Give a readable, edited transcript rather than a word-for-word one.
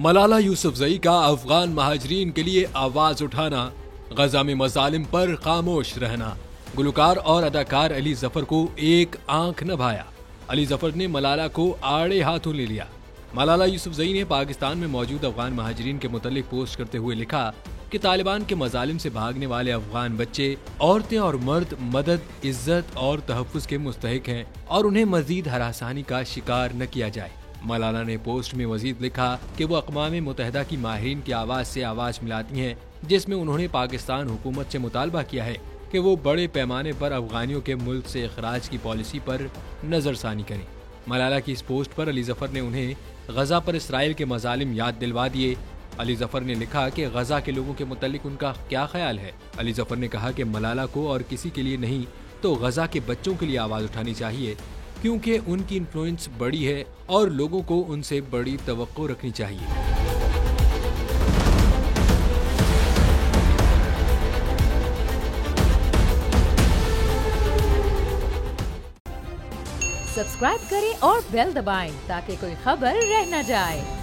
मलाला यूसुफजई का अफगान महाजरीन के लिए आवाज उठाना, गजा में मजालिम पर खामोश रहना। गुलकार और अदाकार अली जफर को एक आंख न भाया। अली जफर ने मलाला को आड़े हाथों ले लिया। मलाला यूसुफजई ने पाकिस्तान में मौजूद अफगान महाजरीन के मुतालिक पोस्ट करते हुए लिखा कि तालिबान के मजालिम से भागने वाले अफगान बच्चे, औरतें और मर्द मदद, इज्जत और तहफ़्फ़ुज़ के मुस्तहिक हैं और उन्हें मजीद हरासानी का शिकार न किया जाए। मलाला ने पोस्ट में मजीद लिखा कि वो अक़वाम मुत्तहिदा की माहिरीन की आवाज़ से आवाज़ मिलाती हैं, जिसमें उन्होंने पाकिस्तान हुकूमत से मुतालबा किया है कि वो बड़े पैमाने पर अफगानियों के मुल्क से इखराज की पॉलिसी पर नज़रसानी करें। मलाला की इस पोस्ट पर अली जफर ने उन्हें गजा पर इसराइल के मजालिम याद दिलवा दिए। अली जफर ने लिखा कि गजा के लोगों के मुतालिक उनका क्या ख्याल है। अली जफर ने कहा कि मलाला को और किसी के लिए नहीं तो गजा के बच्चों के लिए आवाज़ उठानी चाहिए, क्योंकि उनकी इन्फ्लुएंस बड़ी है और लोगों को उनसे बड़ी तवक्को रखनी चाहिए। सब्सक्राइब करें और बेल दबाएं ताकि कोई खबर रह न जाए।